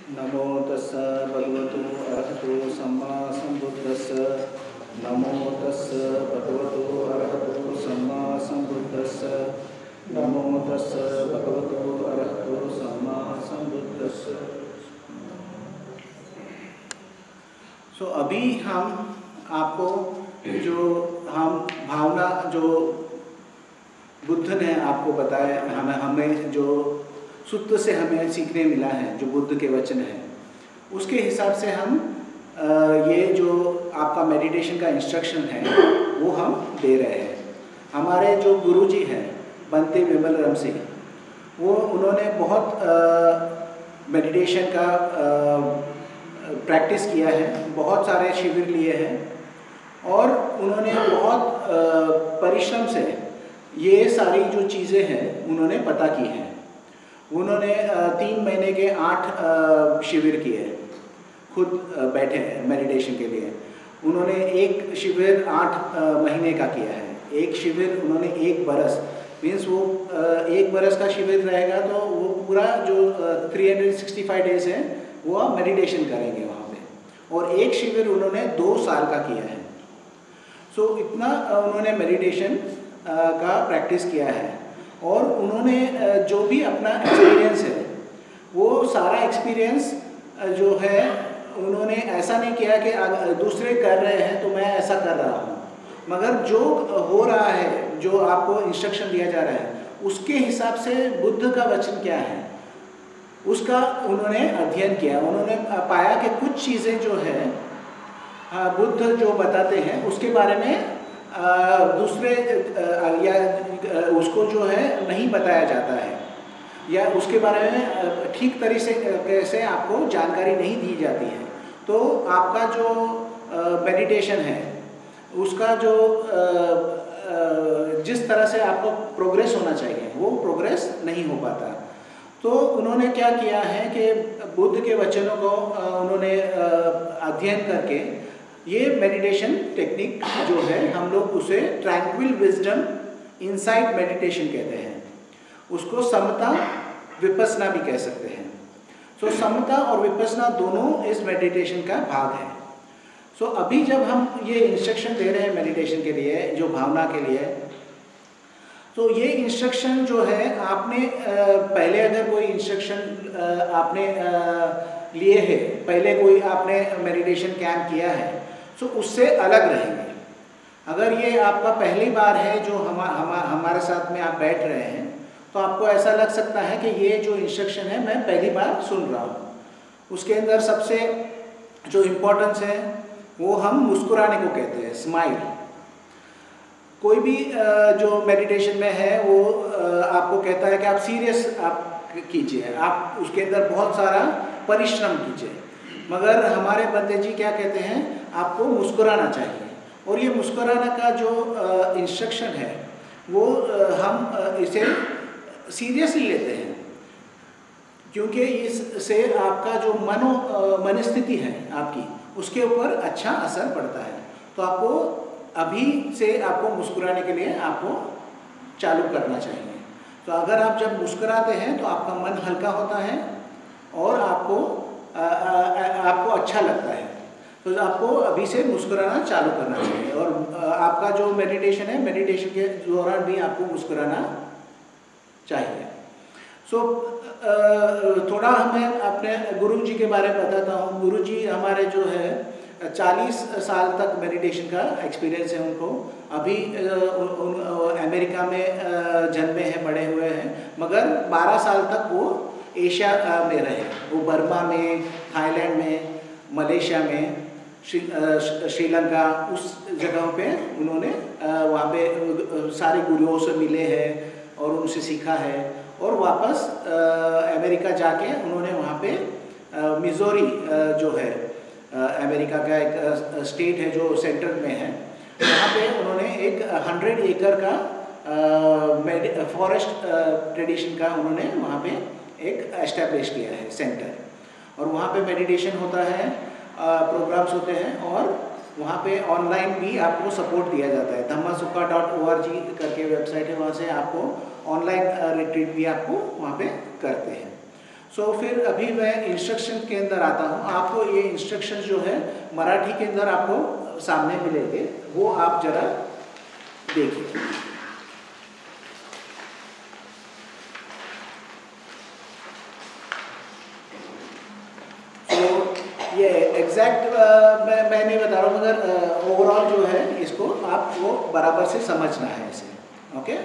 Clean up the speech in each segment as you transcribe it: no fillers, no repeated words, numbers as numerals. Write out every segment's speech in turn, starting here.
नमो तस्स भगवतो अरहतो सम्मा सम्बुद्धस्स। नमो तस्स भगवतो अरहतो सम्मा सम्बुद्धस्स। नमो तस्स भगवतो अरहतो सम्मा सम्बुद्धस्स। अभी हम आपको जो हम भावना जो बुद्ध ने आपको बताया, हमें जो सूत्र से हमें सीखने मिला है, जो बुद्ध के वचन हैं, उसके हिसाब से हम ये जो आपका मेडिटेशन का इंस्ट्रक्शन है वो हम दे रहे हैं। हमारे जो गुरुजी हैं बंते विमल सिंह, वो उन्होंने बहुत मेडिटेशन का प्रैक्टिस किया है, बहुत सारे शिविर लिए हैं और उन्होंने बहुत परिश्रम से ये सारी जो चीज़ें हैं उन्होंने पता की हैं। उन्होंने 3 महीने के 8 शिविर किए, खुद बैठे हैं मेडिटेशन के लिए। उन्होंने एक शिविर 8 महीने का किया है, एक शिविर उन्होंने 1 बरस, मीन्स वो 1 बरस का शिविर रहेगा तो वो पूरा जो 365 डेज है वो आप मेडिटेशन करेंगे वहाँ पे। और एक शिविर उन्होंने 2 साल का किया है। इतना उन्होंने मेडिटेशन का प्रैक्टिस किया है और उन्होंने जो भी अपना एक्सपीरियंस है वो सारा एक्सपीरियंस जो है उन्होंने ऐसा नहीं किया कि दूसरे कर रहे हैं तो मैं ऐसा कर रहा हूँ, मगर जो हो रहा है, जो आपको इंस्ट्रक्शन दिया जा रहा है, उसके हिसाब से बुद्ध का वचन क्या है उसका उन्होंने अध्ययन किया। उन्होंने पाया कि कुछ चीज़ें जो है बुद्ध जो बताते हैं उसके बारे में दूसरे या उसको जो है नहीं बताया जाता है, या उसके बारे में ठीक तरीके से आपको जानकारी नहीं दी जाती है। तो आपका जो मेडिटेशन है उसका जो जिस तरह से आपको प्रोग्रेस होना चाहिए वो प्रोग्रेस नहीं हो पाता। तो उन्होंने क्या किया है कि बुद्ध के वचनों को उन्होंने अध्ययन करके ये मेडिटेशन टेक्निक जो है हम लोग उसे ट्रैंक्विल विजडम इनसाइट मेडिटेशन कहते हैं। उसको समता विपस्सना भी कह सकते हैं। समता और विपस्सना दोनों इस मेडिटेशन का भाग है। अभी जब हम ये इंस्ट्रक्शन दे रहे हैं मेडिटेशन के लिए, जो भावना के लिए, तो ये इंस्ट्रक्शन जो है आपने पहले अगर कोई इंस्ट्रक्शन आपने लिए है, पहले कोई आपने मेडिटेशन कैंप किया है, तो उससे अलग रहेंगे। अगर ये आपका पहली बार है जो हमारे साथ में आप बैठ रहे हैं, तो आपको ऐसा लग सकता है कि ये जो इंस्ट्रक्शन है मैं पहली बार सुन रहा हूँ। उसके अंदर सबसे जो इम्पोर्टेंस है वो हम मुस्कुराने को कहते हैं, स्माइल। कोई भी जो मेडिटेशन में है वो आपको कहता है कि आप सीरियस आप कीजिए, आप उसके अंदर बहुत सारा परिश्रम कीजिए, मगर हमारे बंदे जी क्या कहते हैं, आपको मुस्कुराना चाहिए। और ये मुस्कुराने का जो इंस्ट्रक्शन है वो हम इसे सीरियसली लेते हैं, क्योंकि इससे आपका जो मनस्थिति है आपकी, उसके ऊपर अच्छा असर पड़ता है। तो आपको अभी से आपको मुस्कुराने के लिए आपको चालू करना चाहिए। तो अगर आप जब मुस्कुराते हैं तो आपका मन हल्का होता है और आपको अच्छा लगता है। तो आपको अभी से मुस्कुराना चालू करना चाहिए। और आपका जो मेडिटेशन है, मेडिटेशन के दौरान भी आपको मुस्कुराना चाहिए। थोड़ा मैं अपने गुरुजी के बारे में बताता हूँ। गुरुजी हमारे जो है 40 साल तक मेडिटेशन का एक्सपीरियंस है उनको। अभी अमेरिका में जन्मे हैं, बड़े हुए हैं, मगर 12 साल तक वो एशिया में रहे। वो बर्मा में, थाईलैंड में, मलेशिया में, श्रीलंका, उस जगहों पे उन्होंने वहाँ पे सारे गुरुओं से मिले हैं और उनसे सीखा है। और वापस अमेरिका जाके उन्होंने वहाँ पे मिज़ोरी जो है अमेरिका का एक स्टेट है जो सेंटर में है, वहाँ पे उन्होंने एक 100 एकड़ का फॉरेस्ट ट्रेडिशन का उन्होंने वहाँ पे एक एस्टैब्लिश किया है सेंटर। और वहाँ पे मेडिटेशन होता है, प्रोग्राम्स होते हैं, और वहाँ पे ऑनलाइन भी आपको सपोर्ट दिया जाता है। dhammasukkha.org करके वेबसाइट है, वहाँ से आपको ऑनलाइन रिट्रीट भी आपको वहाँ पे करते हैं। सो फिर अभी मैं इंस्ट्रक्शन के अंदर आता हूँ। आपको ये इंस्ट्रक्शन जो है मराठी के अंदर आपको सामने मिलेंगे, वो आप जरा देखिए। तो ये एग्जैक्ट मैं नहीं बता रहा हूँ, मगर ओवरऑल जो है इसको आपको बराबर से समझना है इसे। ओके,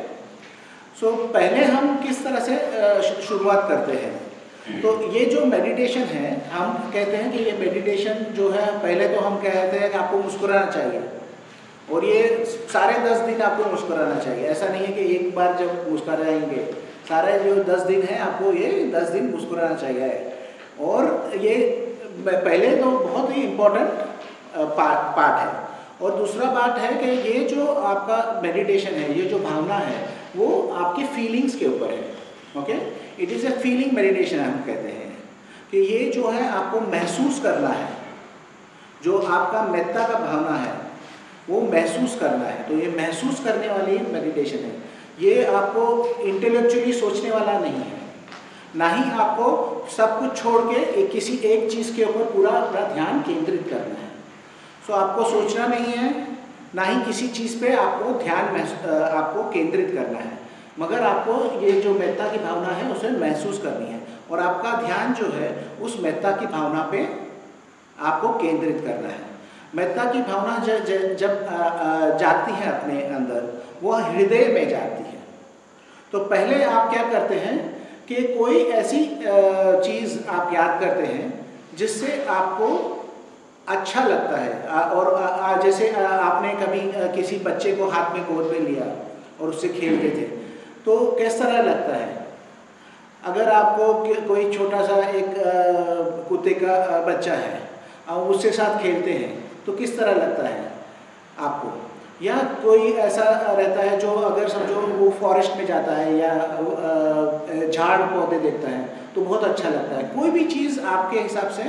सो पहले हम किस तरह से शुरुआत करते हैं। तो ये जो मेडिटेशन है, हम कहते हैं कि ये मेडिटेशन जो है, पहले तो हम कहते हैं कि आपको मुस्कुराना चाहिए, और ये सारे 10 दिन आपको मुस्कुराना चाहिए। ऐसा नहीं है कि एक बार जब मुस्कुराएंगे, सारे जो 10 दिन है आपको ये 10 दिन मुस्कुराना चाहिए। और ये पहले तो बहुत ही इम्पोर्टेंट पार्ट है। और दूसरा बात है कि ये जो आपका मेडिटेशन है, ये जो भावना है, वो आपकी फीलिंग्स के ऊपर है। Okay, it is a feeling meditation हम कहते हैं कि ये जो है आपको महसूस करना है, जो आपका मेत्ता का भावना है वो महसूस करना है। तो ये महसूस करने वाली मेडिटेशन है। ये आपको इंटेलेक्चुअली सोचने वाला नहीं है, ना ही आपको सब कुछ छोड़ के किसी एक चीज़ के ऊपर पूरा अपना ध्यान केंद्रित करना है। सो आपको सोचना नहीं है, ना ही किसी चीज़ पे आपको ध्यान आपको केंद्रित करना है, मगर आपको ये जो मेत्ता की भावना है उसे महसूस करनी है, और आपका ध्यान जो है उस मेत्ता की भावना पे आपको केंद्रित करना है। मेत्ता की भावना जब जाती है अपने अंदर, वह हृदय में जाती है। तो पहले आप क्या करते हैं कि कोई ऐसी चीज़ आप याद करते हैं जिससे आपको अच्छा लगता है। और जैसे आपने कभी किसी बच्चे को हाथ में गोद में लिया और उससे खेलते थे, तो किस तरह लगता है। अगर आपको कोई छोटा सा एक कुत्ते का बच्चा है और उसके साथ खेलते हैं तो किस तरह लगता है आपको। या कोई ऐसा रहता है जो अगर समझो वो फॉरेस्ट में जाता है या झाड़ पौधे देखता है तो बहुत अच्छा लगता है। कोई भी चीज़ आपके हिसाब से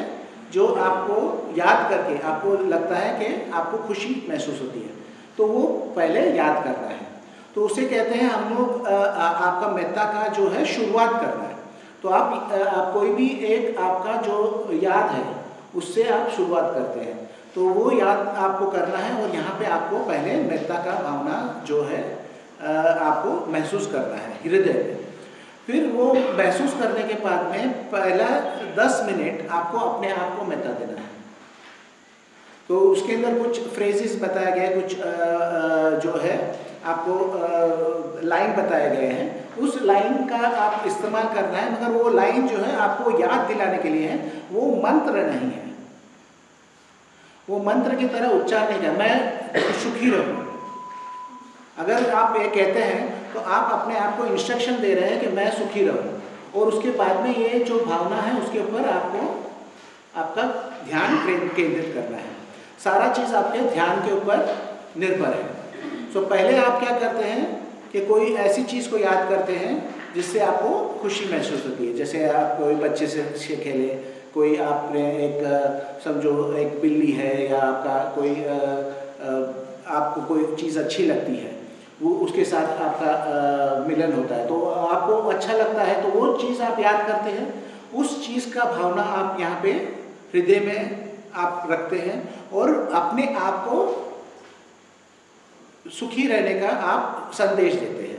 जो आपको याद करके आपको लगता है कि आपको खुशी महसूस होती है, तो वो पहले याद करना है। तो उसे कहते हैं हम लोग आपका मेत्ता का जो है शुरुआत करना है। तो आप कोई भी एक आपका जो याद है उससे आप शुरुआत करते हैं, तो वो याद आपको करना है। और यहाँ पे आपको पहले मेत्ता का भावना जो है आपको महसूस करना है हृदय में। फिर वो महसूस करने के बाद में पहला 10 मिनट आपको अपने आप को मेत्ता देना है। तो उसके अंदर कुछ फ्रेजेस बताए गए, कुछ जो है आपको लाइन बताए गए हैं, उस लाइन का आप इस्तेमाल करना है। मगर वो लाइन जो है आपको याद दिलाने के लिए है, वो मंत्र नहीं है। वो मंत्र की तरह उच्चार नहीं है, मैं सुखी रहूं। अगर आप ये कहते हैं तो आप अपने आप को इंस्ट्रक्शन दे रहे हैं कि मैं सुखी रहूं, और उसके बाद में ये जो भावना है उसके ऊपर आपको आपका ध्यान केंद्रित करना है। सारा चीज़ आपके ध्यान के ऊपर निर्भर है। तो पहले आप क्या करते हैं कि कोई ऐसी चीज़ को याद करते हैं जिससे आपको खुशी महसूस होती है। जैसे आप कोई बच्चे से खेले, कोई आपने एक समझो एक बिल्ली है, या आपका कोई आपको कोई चीज़ अच्छी लगती है, वो उसके साथ आपका मिलन होता है तो आपको अच्छा लगता है, तो वो चीज़ आप याद करते हैं। उस चीज़ का भावना आप यहाँ पे हृदय में आप रखते हैं और अपने आप को सुखी रहने का आप संदेश देते हैं।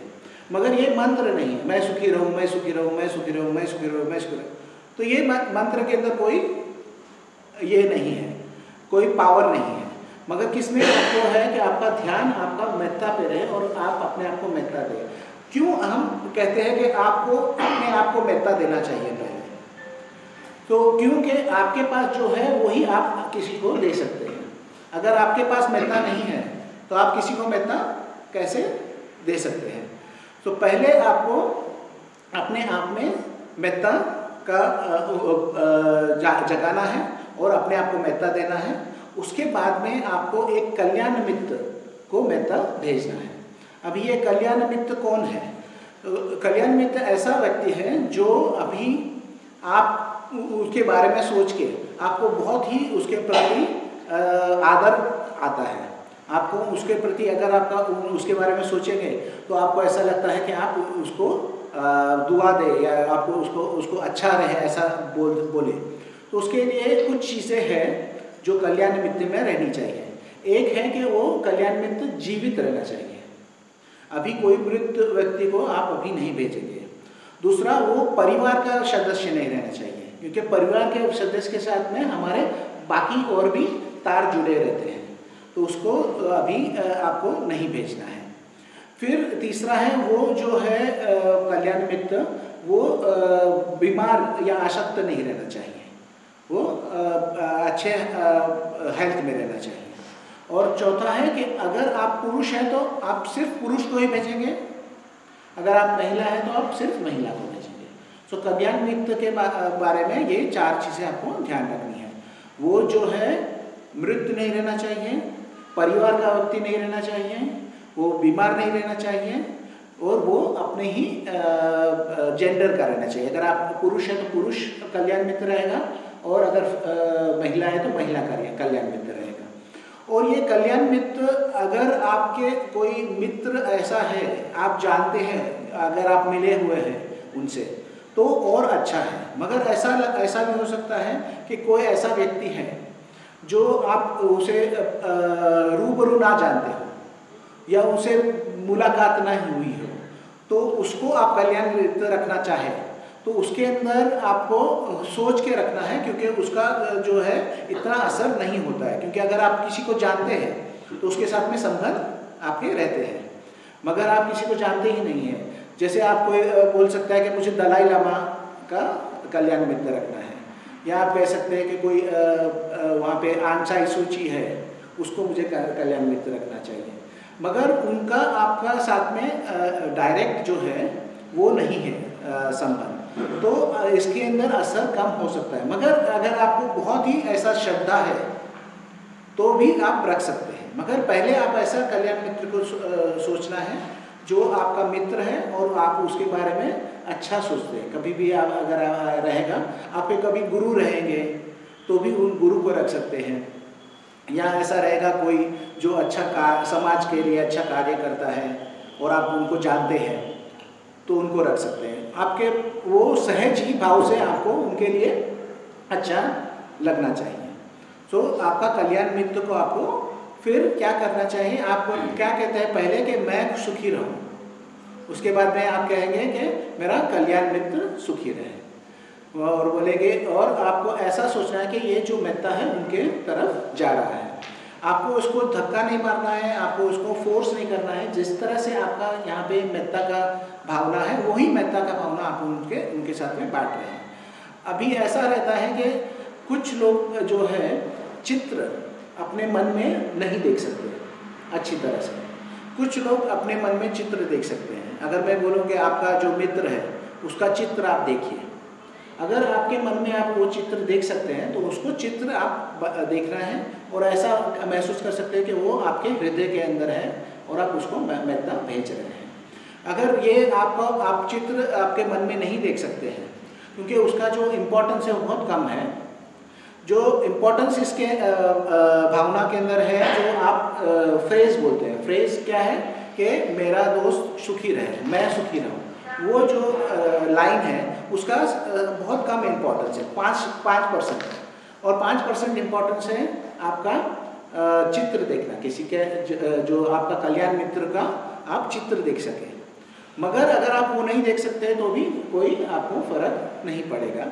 मगर ये मंत्र नहीं है, मैं सुखी रहूं, मैं सुखी रहूं, मैं सुखी रहूं, मैं सुखी रहूं, मैं सुखी रहूं। तो ये मंत्र के अंदर कोई ये नहीं है, कोई पावर नहीं है। मगर किसमें आपको है कि आपका ध्यान आपका मेत्ता पे रहे और आप अपने आप को मेत्ता दें। क्यों हम कहते हैं कि आपको अपने आप को मेत्ता देना चाहिए पहले? तो क्योंकि आपके पास जो है वही आप किसी को दे सकते हैं। अगर आपके पास मेत्ता नहीं है तो आप किसी को मेत्ता कैसे दे सकते हैं? तो पहले आपको अपने आप में मेत्ता का जगाना है और अपने आप को मेत्ता देना है। उसके बाद में आपको एक कल्याण मित्र को मेत्ता भेजना है। अभी ये कल्याण मित्र कौन है? कल्याण मित्र ऐसा व्यक्ति है जो अभी आप उसके बारे में सोच के आपको बहुत ही उसके प्रति आदर आता है। आपको उसके प्रति अगर आपका उसके बारे में सोचेंगे तो आपको ऐसा लगता है कि आप उसको दुआ दे या आपको उसको अच्छा रहे ऐसा बोले, तो उसके लिए कुछ चीज़ें हैं जो कल्याण मित्र में रहनी चाहिए। एक है कि वो कल्याण मित्र जीवित रहना चाहिए, अभी कोई मृत व्यक्ति को आप अभी नहीं भेजेंगे। दूसरा, वो परिवार का सदस्य नहीं रहना चाहिए, क्योंकि परिवार के सदस्य के साथ में हमारे बाकी और भी तार जुड़े रहते हैं, तो उसको अभी आपको नहीं भेजना है। फिर तीसरा है वो जो है कल्याण मित्र, वो बीमार या अशक्त नहीं रहना चाहिए, वो अच्छे हेल्थ में रहना चाहिए। और चौथा है कि अगर आप पुरुष हैं तो आप सिर्फ पुरुष को ही भेजेंगे, अगर आप महिला हैं तो आप सिर्फ महिला को भेजेंगे। तो कल्याण मित्र के बारे में ये 4 चीज़ें आपको ध्यान रखनी है। वो जो है मृत नहीं रहना चाहिए, परिवार का व्यक्ति नहीं रहना चाहिए, वो बीमार नहीं रहना चाहिए, और वो अपने ही जेंडर का रहना चाहिए। अगर आप पुरुष हैं तो पुरुष कल्याण मित्र रहेगा, और अगर महिला है तो महिला का कल्याण मित्र रहेगा। और ये कल्याण मित्र, अगर आपके कोई मित्र ऐसा है आप जानते हैं, अगर आप मिले हुए हैं उनसे तो और अच्छा है। मगर ऐसा भी हो सकता है कि कोई ऐसा व्यक्ति है जो आप उसे रूबरू ना जानते हो या उसे मुलाकात ना हुई हो, तो उसको आप कल्याण मित्र रखना चाहे तो उसके अंदर आपको सोच के रखना है, क्योंकि उसका जो है इतना असर नहीं होता है। क्योंकि अगर आप किसी को जानते हैं तो उसके साथ में संबंध आपके रहते हैं, मगर आप किसी को जानते ही नहीं हैं। जैसे आप कोई बोल सकता है कि मुझे दलाई लामा का कल्याण मित्र रखना है, या आप कह सकते हैं कि कोई वहाँ पे आंग सान सू की है, उसको मुझे कल्याण मित्र रखना चाहिए, मगर उनका आपका साथ में डायरेक्ट जो है वो नहीं है संबंध, तो इसके अंदर असर कम हो सकता है। मगर अगर आपको बहुत ही ऐसा श्रद्धा है तो भी आप रख सकते हैं, मगर पहले आप ऐसा कल्याण मित्र को सोचना है जो आपका मित्र है और आप उसके बारे में अच्छा सोचते हैं। कभी भी आप अगर रहेगा, आपके कभी गुरु रहेंगे तो भी उन गुरु को रख सकते हैं, या ऐसा रहेगा कोई जो अच्छा समाज के लिए अच्छा कार्य करता है और आप उनको जानते हैं तो उनको रख सकते हैं। आपके वो सहज ही भाव से आपको उनके लिए अच्छा लगना चाहिए। तो आपका कल्याण मित्र को आपको फिर क्या करना चाहिए, आपको क्या कहते हैं पहले कि मैं सुखी रहूं, उसके बाद में आप कहेंगे कि मेरा कल्याण मित्र सुखी रहे, और बोलेंगे, और आपको ऐसा सोचना है कि ये जो मित्र है उनके तरफ जा रहा है। आपको उसको धक्का नहीं मारना है, आपको उसको फोर्स नहीं करना है। जिस तरह से आपका यहाँ पे मित्रता का भावना है वही मित्रता का भावना आप उनके साथ में बांट रहे हैं। अभी ऐसा रहता है कि कुछ लोग जो है चित्र अपने मन में नहीं देख सकते अच्छी तरह से, कुछ लोग अपने मन में चित्र देख सकते हैं। अगर मैं बोलूँ कि आपका जो मित्र है उसका चित्र आप देखिए, अगर आपके मन में आप वो चित्र देख सकते हैं तो उसको चित्र आप देख रहे हैं और ऐसा महसूस कर सकते हैं कि वो आपके हृदय के अंदर है और आप उसको मित्रता भेज रहे हैं। अगर ये आप चित्र आपके मन में नहीं देख सकते हैं क्योंकि उसका जो इम्पोर्टेंस है वो बहुत कम है, जो इम्पोर्टेंस इसके भावना के अंदर है जो आप फ्रेज बोलते हैं। फ्रेज क्या है कि मेरा दोस्त सुखी रहे, मैं सुखी रहूं, वो जो लाइन है उसका बहुत कम इम्पोर्टेंस है, 5%, और 5% इम्पोर्टेंस है आपका चित्र देखना, किसी के जो आपका कल्याण मित्र का आप चित्र देख सकें। मगर अगर आप वो नहीं देख सकते तो भी कोई आपको फर्क नहीं पड़ेगा।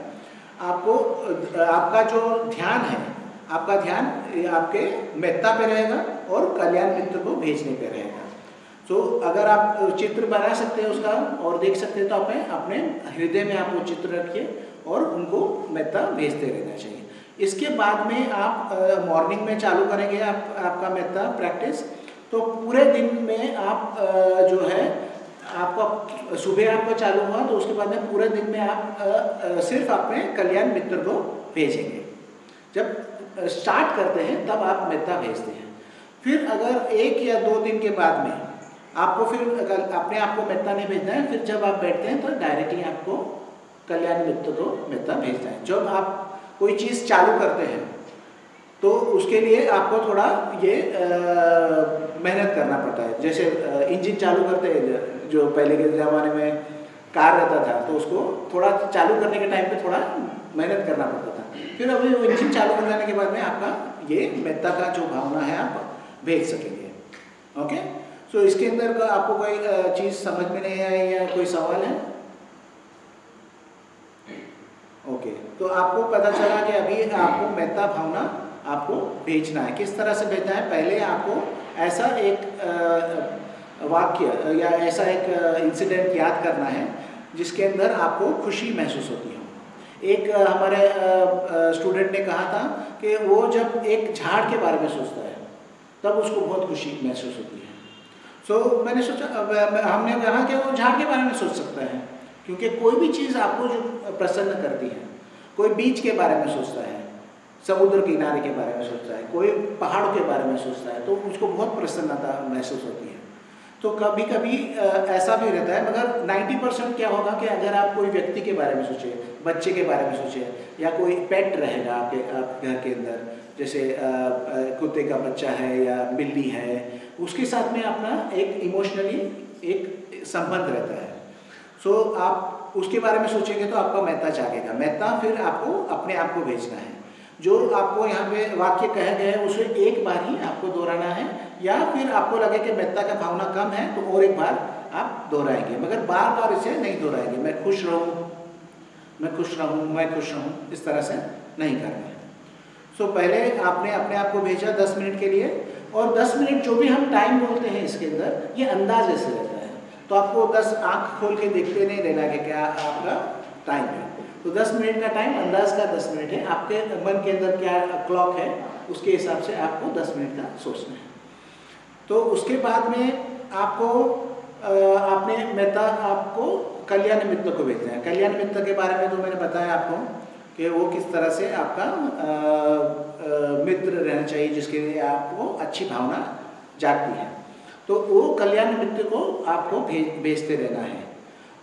आपको आपका जो ध्यान है, आपका ध्यान आपके मित्रता पे रहेगा और कल्याण मित्र को भेजने पे रहेगा। तो अगर आप चित्र बना सकते हैं उसका और देख सकते हैं तो अपने हृदय में आप वो चित्र रखिए और उनको मित्रता भेजते रहना चाहिए। इसके बाद में आप मॉर्निंग में चालू करेंगे आपका मित्रता प्रैक्टिस, तो पूरे दिन में आप जो है आपका सुबह आपका चालू हुआ तो उसके बाद में पूरे दिन में आप सिर्फ अपने कल्याण मित्र को भेजेंगे। जब स्टार्ट करते हैं तब आप मित्रता भेजते हैं। फिर अगर 1 या 2 दिन के बाद में आपको फिर अगर अपने आप को मित्रता नहीं भेजना है, फिर जब आप बैठते हैं तो डायरेक्टली आपको कल्याण मित्र को मित्रता भेजना है। जब आप कोई चीज़ चालू करते हैं तो उसके लिए आपको थोड़ा ये मेहनत करना पड़ता है। जैसे इंजन चालू करते हैं, जो पहले के ज़माने में कार रहता था, तो उसको थोड़ा चालू करने के टाइम पे थोड़ा मेहनत करना पड़ता था। फिर अभी वो इंजन चालू हो जाने के बाद में आपका ये मेहता का जो भावना है आप भेज सकेंगे। ओके, सो इसके अंदर आपको कोई चीज़ समझ में नहीं आई या कोई सवाल है? ओके, तो आपको पता चला कि अभी आपको मेहता भावना आपको भेजना है। किस तरह से भेजना है? पहले आपको ऐसा एक वाक्य या ऐसा एक इंसिडेंट याद करना है जिसके अंदर आपको खुशी महसूस होती हो। एक हमारे स्टूडेंट ने कहा था कि वो जब एक झाड़ के बारे में सोचता है तब उसको बहुत खुशी महसूस होती है। सो मैंने सोचा, हमने कहा कि वो झाड़ के बारे में सोच सकता है, क्योंकि कोई भी चीज़ आपको जो प्रसन्न करती है, कोई बीच के बारे में सोचता है, समुद्र किनारे के बारे में सोचता है, कोई पहाड़ों के बारे में सोचता है, तो उसको बहुत प्रसन्नता महसूस होती है। तो कभी कभी ऐसा भी रहता है, मगर 90% क्या होगा कि अगर आप कोई व्यक्ति के बारे में सोचें, बच्चे के बारे में सोचें, या कोई पेट रहेगा आपके घर के अंदर, जैसे कुत्ते का बच्चा है या बिल्ली है, उसके साथ में अपना एक इमोशनली एक संबंध रहता है। सो आप उसके बारे में सोचेंगे तो आपका मेहता जागेगा। मेहता फिर आपको अपने आप को भेजना है। जो आपको यहाँ पे वाक्य कहे गए हैं उसे एक बार ही आपको दोहराना है, या फिर आपको लगे कि मेहता का भावना कम है तो और एक बार आप दोहराएंगे, मगर बार बार इसे नहीं दोहराएंगे। मैं खुश रहूँ, मैं खुश रहूँ, मैं खुश रहूँ, इस तरह से नहीं करना है। सो पहले आपने अपने आप को भेजा 10 मिनट के लिए, और 10 मिनट जो भी हम टाइम बोलते हैं इसके अंदर, ये अंदाज ऐसे रहता है। तो आपको 10 आँख खोल के देखते नहीं रहना कि क्या आपका टाइम है। तो 10 मिनट का टाइम अंदाज का 10 मिनट है। आपके मन के अंदर क्या क्लॉक है उसके हिसाब से आपको 10 मिनट का सोचना है। तो उसके बाद में आपको आपने मेहता आपको कल्याण मित्र को भेजना है। कल्याण मित्र के बारे में तो मैंने बताया आपको कि वो किस तरह से आपका मित्र रहना चाहिए जिसके लिए आपको अच्छी भावना जागती है। तो वो कल्याण मित्र को आपको भेजते रहना है,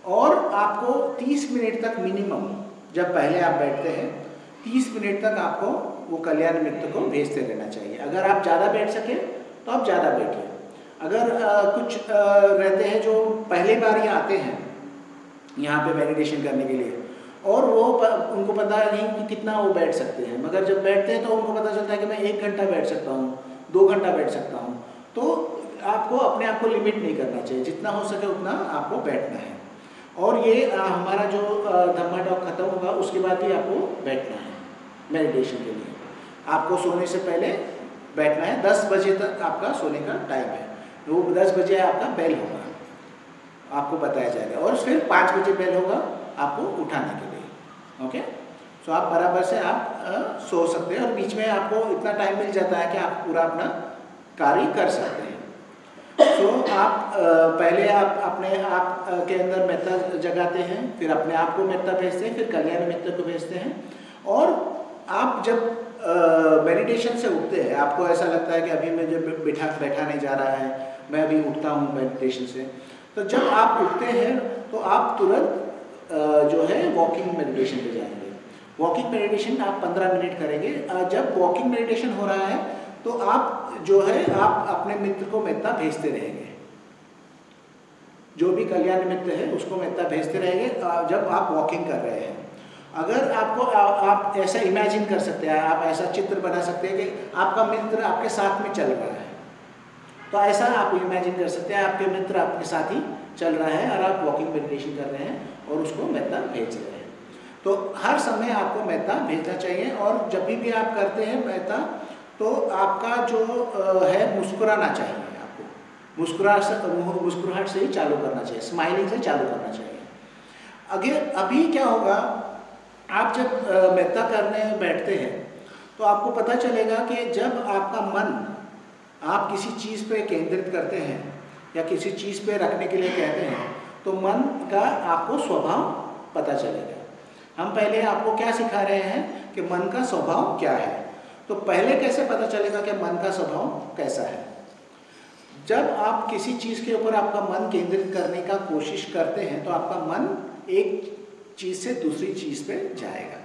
और आपको 30 मिनट तक मिनिमम, जब पहले आप बैठते हैं 30 मिनट तक आपको वो कल्याण मित्र को भेजते रहना चाहिए। अगर आप ज़्यादा बैठ सके तो आप ज़्यादा बैठिए। अगर कुछ रहते हैं जो पहली बार ही आते हैं यहाँ पे मेडिटेशन करने के लिए, और वो उनको पता नहीं कि कितना वो बैठ सकते हैं, मगर जब बैठते हैं तो उनको पता चलता है कि मैं 1 घंटा बैठ सकता हूँ, 2 घंटा बैठ सकता हूँ। तो आपको अपने आप को लिमिट नहीं करना चाहिए, जितना हो सके उतना आपको बैठना है। और ये हमारा जो धम्मा टॉक खत्म होगा उसके बाद भी आपको बैठना है मेडिटेशन के लिए। आपको सोने से पहले बैठना है। 10 बजे तक आपका सोने का टाइम है। वो 10 बजे आपका बेल होगा, आपको बताया जाएगा, और फिर 5 बजे बेल होगा आपको उठाने के लिए। ओके, सो आप बराबर से आप सो सकते हैं, और बीच में आपको इतना टाइम मिल जाता है कि आप पूरा अपना कार्य कर सकते हैं। सो आप पहले आप अपने आप के अंदर मेहता जगाते हैं, फिर अपने आप को मेहता भेजते हैं, फिर कल्याण मित्र को भेजते हैं। और आप जब मेडिटेशन से उठते हैं, आपको ऐसा लगता है कि अभी मैं जब बैठा नहीं जा रहा है, मैं अभी उठता हूँ मेडिटेशन से, तो जब आप उठते हैं तो आप तुरंत जो है वॉकिंग मेडिटेशन पे जाएंगे। वॉकिंग मेडिटेशन आप 15 मिनट करेंगे। जब वॉकिंग मेडिटेशन हो रहा है तो आप जो है आप अपने मित्र को मेहता भेजते रहेंगे, जो भी कल्याण मित्र है उसको मेहता भेजते रहेंगे जब आप वॉकिंग कर रहे हैं। अगर आपको आप ऐसा इमेजिन कर सकते हैं, आप ऐसा चित्र बना सकते हैं कि आपका मित्र आपके साथ में चल रहा है, तो ऐसा आप इमेजिन कर सकते हैं आपके मित्र आपके साथ ही चल रहा है और आप वॉकिंग मेडिटेशन कर रहे हैं और उसको मेहता भेज रहे हैं। तो हर समय आपको मेहता भेजना चाहिए, और जब भी आप करते हैं मेहता तो आपका जो है मुस्कुराना चाहिए। आपको मुस्कुराहट से ही चालू करना चाहिए, स्माइलिंग से चालू करना चाहिए। अभी क्या होगा, आप जब मेहता करने बैठते हैं तो आपको पता चलेगा कि जब आपका मन आप किसी चीज़ पे केंद्रित करते हैं या किसी चीज़ पे रखने के लिए कहते हैं तो मन का आपको स्वभाव पता चलेगा। हम पहले आपको क्या सिखा रहे हैं कि मन का स्वभाव क्या है। तो पहले कैसे पता चलेगा कि मन का स्वभाव कैसा है? जब आप किसी चीज़ के ऊपर आपका मन केंद्रित करने का कोशिश करते हैं तो आपका मन एक चीज़ से दूसरी चीज़ पे जाएगा।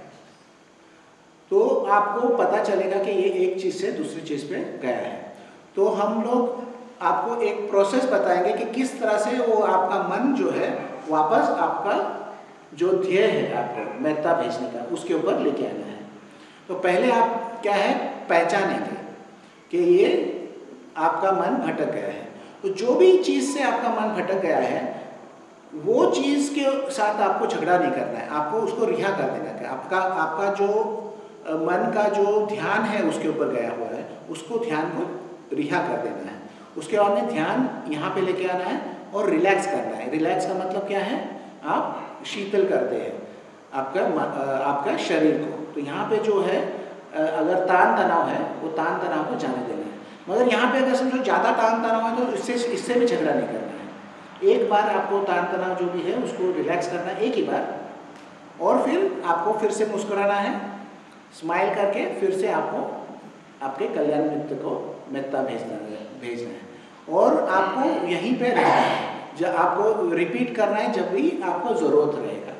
तो आपको पता चलेगा कि ये एक चीज़ से दूसरी चीज़ पे गया है। तो हम लोग आपको एक प्रोसेस बताएंगे कि किस तरह से वो आपका मन जो है वापस आपका जो ध्येय है आपको मेहता भेजने का, उसके ऊपर लेके आना है। तो पहले आप क्या है पहचानेंगे कि ये आपका मन भटक गया है। तो जो भी चीज़ से आपका मन भटक गया है वो चीज़ के साथ आपको झगड़ा नहीं करना है, आपको उसको रिहा कर देना है। आपका जो मन का जो ध्यान है उसके ऊपर गया हुआ है, उसको ध्यान को रिहा कर देना है। उसके बाद में ध्यान यहाँ पे लेके आना है और रिलैक्स करना है। रिलैक्स का मतलब क्या है, आप शीतल करते हैं आपका शरीर को। तो यहाँ पे जो है अगर तान तनाव है वो तान तनाव को जाने देना है। मगर यहाँ पे अगर समझो ज़्यादा तान तनाव है तो इससे भी झगड़ा नहीं करना है। एक बार आपको तान तनाव जो भी है उसको रिलैक्स करना है एक ही बार, और फिर आपको फिर से मुस्कुराना है, स्माइल करके फिर से आपको आपके कल्याण मित्र को मेहता भेजना है। और आपको यहीं पे रहना है, जब आपको रिपीट करना है जब भी आपको ज़रूरत रहेगा।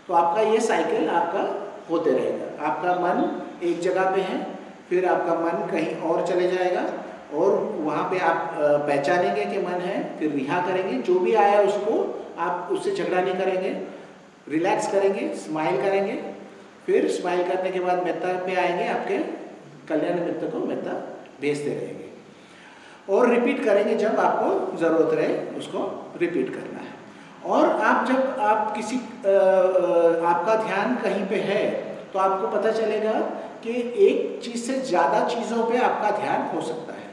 तो आपका ये साइकिल आपका होते रहेगा। आपका मन एक जगह पे है, फिर आपका मन कहीं और चले जाएगा और वहाँ पे आप पहचानेंगे कि मन है, फिर रिहा करेंगे। जो भी आया उसको आप उससे झगड़ा नहीं करेंगे, रिलैक्स करेंगे, स्माइल करेंगे। फिर स्माइल करने के बाद मेहता पे आएंगे, आपके कल्याण मित्र को मेहता भेजते रहेंगे और रिपीट करेंगे। जब आपको ज़रूरत रहे उसको रिपीट करना है। और जब आप किसी आपका ध्यान कहीं पे है तो आपको पता चलेगा कि एक चीज़ से ज़्यादा चीज़ों पे आपका ध्यान हो सकता है।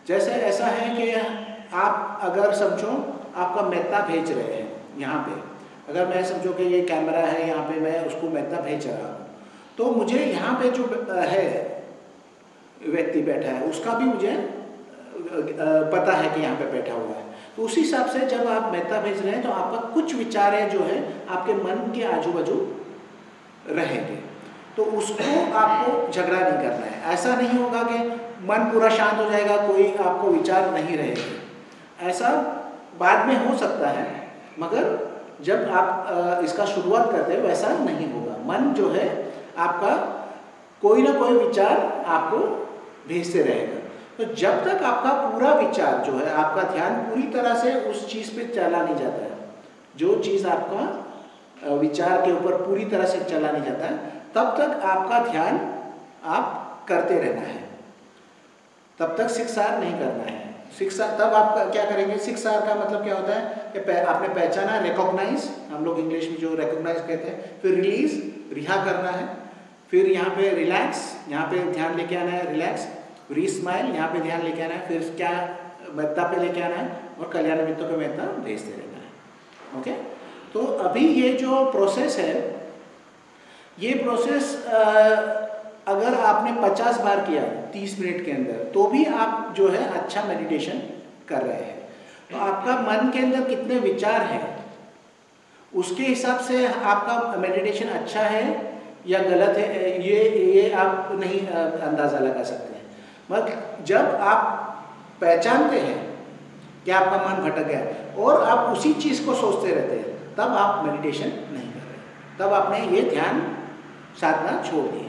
जैसे ऐसा है कि आप अगर समझो आपका मेहता भेज रहे हैं यहाँ पे, अगर मैं समझो कि ये कैमरा है यहाँ पे, मैं उसको मेहता भेज रहा हूँ, तो मुझे यहाँ पे जो है व्यक्ति बैठा है उसका भी मुझे पता है कि यहाँ पे बैठा हुआ है। तो उसी हिसाब से जब आप मेहता भेज रहे हैं तो आपका कुछ विचारें जो है आपके मन के आजू बाजू रहेंगे, तो उसको आपको झगड़ा नहीं करना है। ऐसा नहीं होगा कि मन पूरा शांत हो जाएगा, कोई आपको विचार नहीं रहेगा। ऐसा बाद में हो सकता है, मगर जब आप इसका शुरुआत करते हैं वैसा नहीं होगा। मन जो है आपका कोई ना कोई विचार आपको भेजते रहेगा। तो जब तक आपका पूरा विचार जो है, आपका ध्यान पूरी तरह से उस चीज़ पे चला नहीं जाता है, जो चीज़ आपका विचार के ऊपर पूरी तरह से चला नहीं जाता है, तब तक आपका ध्यान आप करते रहना है, तब तक शिक्षार नहीं करना है। शिक्षार तब आप क्या करेंगे, शिक्षार का मतलब क्या होता है कि आपने पहचाना, रिकॉग्नाइज, हम लोग इंग्लिश में जो रिकॉग्नाइज कहते हैं, फिर रिलीज, रिहा करना है, फिर यहाँ पे रिलैक्स, यहाँ पे ध्यान लेके आना है, रिलैक्स, रीस्माइल, यहाँ पे ध्यान लेके आना है, फिर क्या मेहता पे लेके आना है और कल्याण मित्र को मेहता भेजते रहना है। ओके, तो अभी ये जो प्रोसेस है, ये प्रोसेस अगर आपने 50 बार किया 30 मिनट के अंदर, तो भी आप जो है अच्छा मेडिटेशन कर रहे हैं। तो आपका मन के अंदर कितने विचार हैं उसके हिसाब से आपका मेडिटेशन अच्छा है या गलत है, ये आप नहीं अंदाज़ा लगा सकते हैं। मगर जब आप पहचानते हैं कि आपका मन भटक गया और आप उसी चीज़ को सोचते रहते हैं, तब आप मेडिटेशन नहीं कर रहे, तब आपने ये ध्यान साधना छोड़ दी है।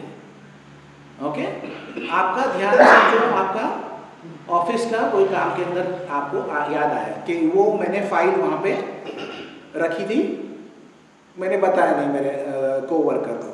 ओके, आपका ध्यान जो आपका ऑफिस का कोई काम के अंदर आपको याद आया कि वो मैंने फाइल वहाँ पे रखी थी, मैंने बताया नहीं मेरे कोवर्कर को।